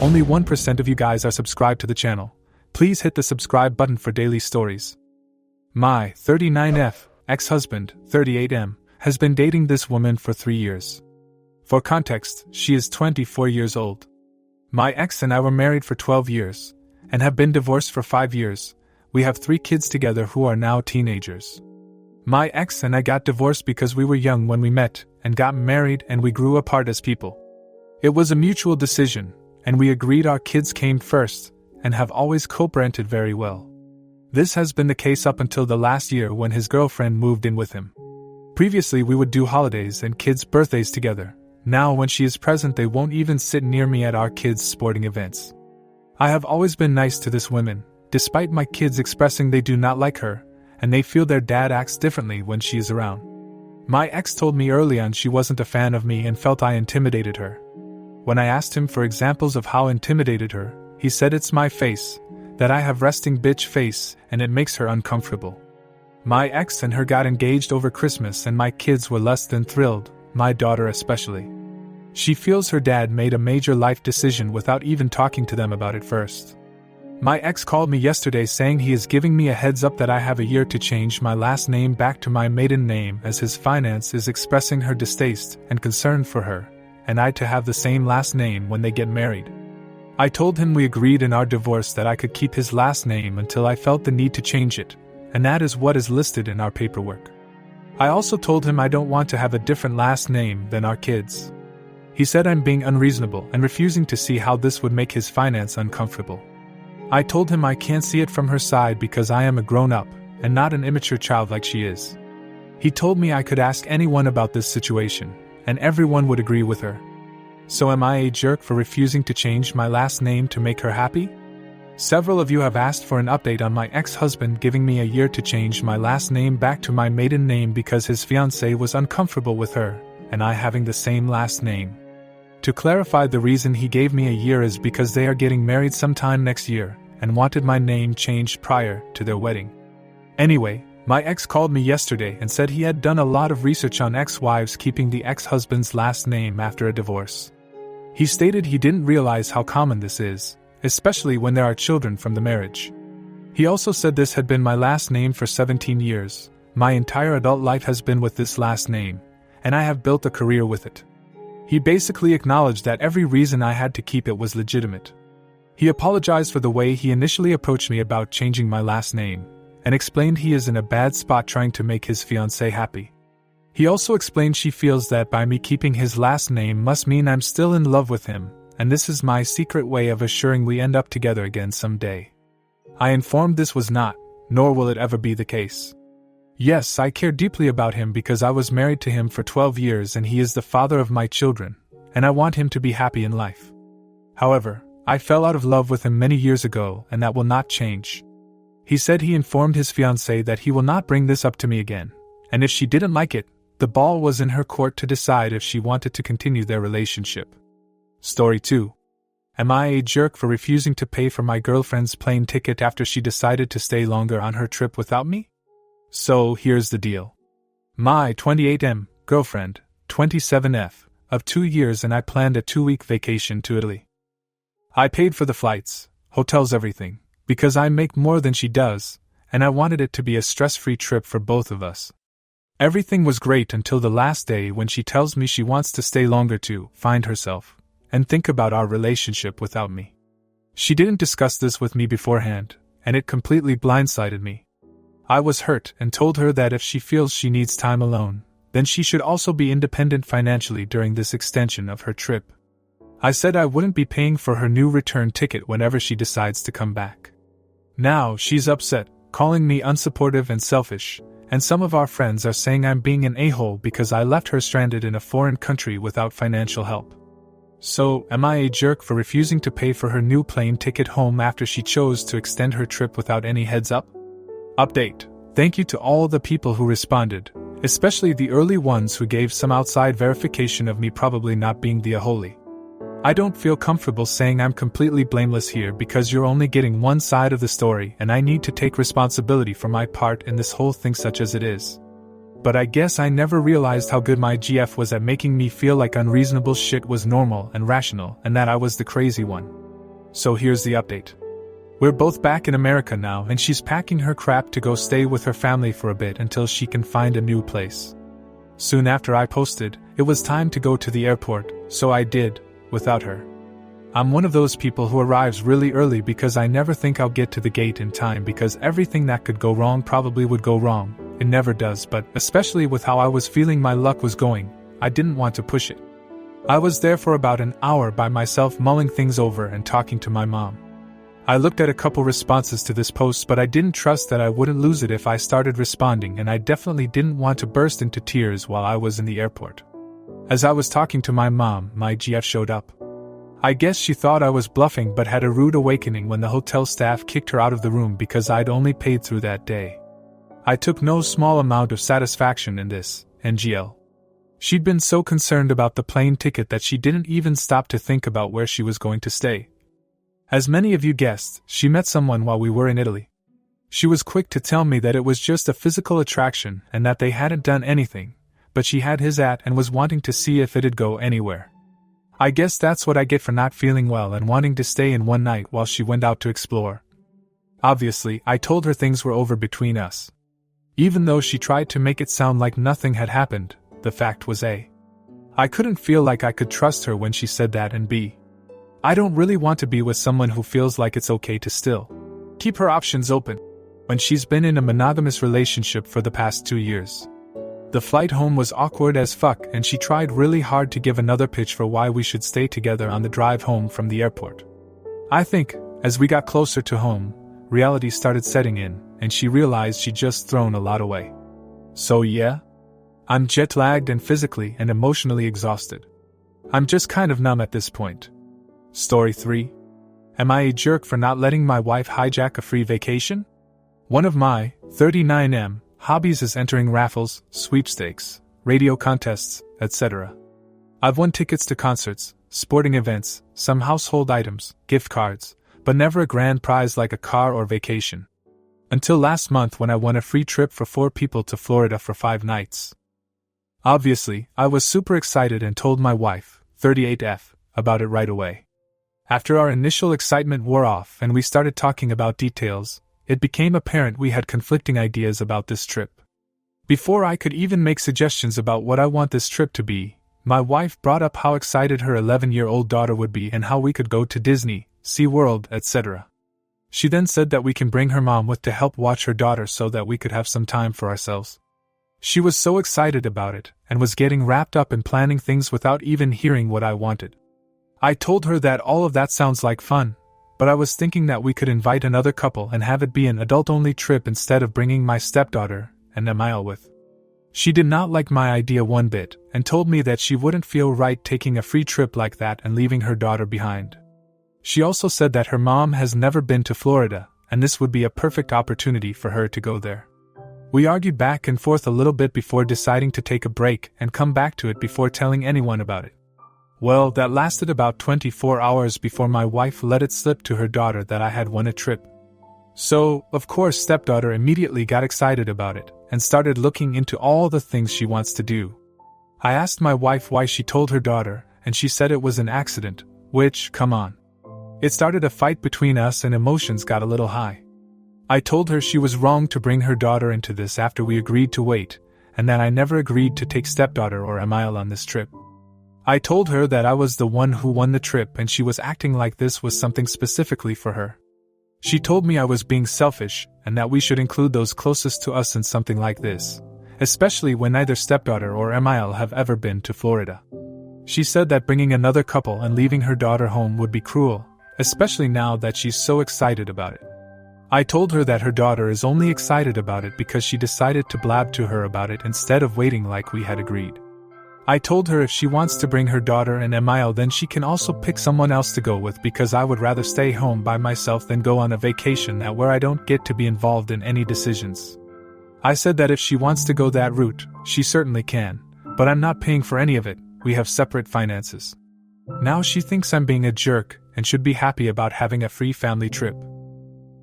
Only 1% of you guys are subscribed to the channel. Please hit the subscribe button for daily stories. My 39F ex-husband, 38M, has been dating this woman for 3 years. For context, she is 24 years old. My ex and I were married for 12 years, and have been divorced for 5 years. We have 3 kids together who are now teenagers. My ex and I got divorced because we were young when we met, and got married, and we grew apart as people. It was a mutual decision, and we agreed our kids came first, and have always co-parented very well. This has been the case up until the last year when his girlfriend moved in with him. Previously we would do holidays and kids' birthdays together. Now when she is present they won't even sit near me at our kids' sporting events. I have always been nice to this woman, despite my kids expressing they do not like her, and they feel their dad acts differently when she is around. My ex told me early on she wasn't a fan of me and felt I intimidated her. When I asked him for examples of how I intimidated her, he said it's my face, that I have resting bitch face, and it makes her uncomfortable. My ex and her got engaged over Christmas and my kids were less than thrilled, my daughter especially. She feels her dad made a major life decision without even talking to them about it first. My ex called me yesterday saying he is giving me a heads up that I have a year to change my last name back to my maiden name as his finance is expressing her distaste and concern for her, and I to have the same last name when they get married. I told him we agreed in our divorce that I could keep his last name until I felt the need to change it, and that is what is listed in our paperwork. I also told him I don't want to have a different last name than our kids. He said I'm being unreasonable and refusing to see how this would make his finance uncomfortable. I told him I can't see it from her side because I am a grown-up, and not an immature child like she is. He told me I could ask anyone about this situation, and everyone would agree with her. So am I a jerk for refusing to change my last name to make her happy? Several of you have asked for an update on my ex-husband giving me a year to change my last name back to my maiden name because his fiancée was uncomfortable with her, and I having the same last name. To clarify, the reason he gave me a year is because they are getting married sometime next year, and wanted my name changed prior to their wedding. Anyway, my ex called me yesterday and said he had done a lot of research on ex-wives keeping the ex-husband's last name after a divorce. He stated he didn't realize how common this is, especially when there are children from the marriage. He also said this had been my last name for 17 years, my entire adult life has been with this last name, and I have built a career with it. He basically acknowledged that every reason I had to keep it was legitimate. He apologized for the way he initially approached me about changing my last name, and explained he is in a bad spot trying to make his fiancée happy. He also explained she feels that by me keeping his last name must mean I'm still in love with him, and this is my secret way of assuring we end up together again someday. I informed this was not, nor will it ever be the case. Yes, I care deeply about him because I was married to him for 12 years and he is the father of my children, and I want him to be happy in life. However, I fell out of love with him many years ago and that will not change. He said he informed his fiancée that he will not bring this up to me again, and if she didn't like it, the ball was in her court to decide if she wanted to continue their relationship. Story 2. Am I a jerk for refusing to pay for my girlfriend's plane ticket after she decided to stay longer on her trip without me? So here's the deal. My 28M girlfriend, 27F, of 2 years and I planned a 2-week vacation to Italy. I paid for the flights, hotels, everything, because I make more than she does, and I wanted it to be a stress-free trip for both of us. Everything was great until the last day when she tells me she wants to stay longer to find herself and think about our relationship without me. She didn't discuss this with me beforehand, and it completely blindsided me. I was hurt and told her that if she feels she needs time alone, then she should also be independent financially during this extension of her trip. I said I wouldn't be paying for her new return ticket whenever she decides to come back. Now she's upset, calling me unsupportive and selfish, and some of our friends are saying I'm being an a-hole because I left her stranded in a foreign country without financial help. So, am I a jerk for refusing to pay for her new plane ticket home after she chose to extend her trip without any heads up? Update. Thank you to all the people who responded, especially the early ones who gave some outside verification of me probably not being the a-holy. I don't feel comfortable saying I'm completely blameless here because you're only getting one side of the story and I need to take responsibility for my part in this whole thing such as it is. But I guess I never realized how good my GF was at making me feel like unreasonable shit was normal and rational and that I was the crazy one. So here's the update. We're both back in America now, and she's packing her crap to go stay with her family for a bit until she can find a new place. Soon after I posted, it was time to go to the airport, so I did, without her. I'm one of those people who arrives really early because I never think I'll get to the gate in time because everything that could go wrong probably would go wrong. It never does, but especially with how I was feeling my luck was going, I didn't want to push it. I was there for about an hour by myself mulling things over and talking to my mom. I looked at a couple responses to this post, but I didn't trust that I wouldn't lose it if I started responding, and I definitely didn't want to burst into tears while I was in the airport. As I was talking to my mom, my GF showed up. I guess she thought I was bluffing but had a rude awakening when the hotel staff kicked her out of the room because I'd only paid through that day. I took no small amount of satisfaction in this, NGL. She'd been so concerned about the plane ticket that she didn't even stop to think about where she was going to stay. As many of you guessed, she met someone while we were in Italy. She was quick to tell me that it was just a physical attraction and that they hadn't done anything, but she had his at and was wanting to see if it'd go anywhere. I guess that's what I get for not feeling well and wanting to stay in one night while she went out to explore. Obviously, I told her things were over between us. Even though she tried to make it sound like nothing had happened, the fact was A. I couldn't feel like I could trust her when she said that, and B. I don't really want to be with someone who feels like it's okay to still keep her options open when she's been in a monogamous relationship for the past 2 years. The flight home was awkward as fuck, and she tried really hard to give another pitch for why we should stay together on the drive home from the airport. I think, as we got closer to home, reality started setting in, and she realized she'd just thrown a lot away. So yeah, I'm jet-lagged and physically and emotionally exhausted. I'm just kind of numb at this point. Story 3. Am I a jerk for not letting my wife hijack a free vacation? One of my 39M hobbies is entering raffles, sweepstakes, radio contests, etc. I've won tickets to concerts, sporting events, some household items, gift cards, but never a grand prize like a car or vacation. Until last month when I won a free trip for 4 people to Florida for 5 nights. Obviously, I was super excited and told my wife, 38F, about it right away. After our initial excitement wore off and we started talking about details, it became apparent we had conflicting ideas about this trip. Before I could even make suggestions about what I want this trip to be, my wife brought up how excited her 11-year-old daughter would be and how we could go to Disney, SeaWorld, etc. She then said that we can bring her mom with to help watch her daughter so that we could have some time for ourselves. She was so excited about it and was getting wrapped up in planning things without even hearing what I wanted. I told her that all of that sounds like fun, but I was thinking that we could invite another couple and have it be an adult-only trip instead of bringing my stepdaughter and Emile with. She did not like my idea one bit and told me that she wouldn't feel right taking a free trip like that and leaving her daughter behind. She also said that her mom has never been to Florida, and this would be a perfect opportunity for her to go there. We argued back and forth a little bit before deciding to take a break and come back to it before telling anyone about it. Well, that lasted about 24 hours before my wife let it slip to her daughter that I had won a trip. So, of course, stepdaughter immediately got excited about it and started looking into all the things she wants to do. I asked my wife why she told her daughter, and she said it was an accident, which, come on. It started a fight between us and emotions got a little high. I told her she was wrong to bring her daughter into this after we agreed to wait, and that I never agreed to take stepdaughter or Emile on this trip. I told her that I was the one who won the trip and she was acting like this was something specifically for her. She told me I was being selfish and that we should include those closest to us in something like this, especially when neither stepdaughter or Emile have ever been to Florida. She said that bringing another couple and leaving her daughter home would be cruel, especially now that she's so excited about it. I told her that her daughter is only excited about it because she decided to blab to her about it instead of waiting like we had agreed. I told her if she wants to bring her daughter and Emile then she can also pick someone else to go with because I would rather stay home by myself than go on a vacation where I don't get to be involved in any decisions. I said that if she wants to go that route, she certainly can, but I'm not paying for any of it, we have separate finances. Now she thinks I'm being a jerk and should be happy about having a free family trip.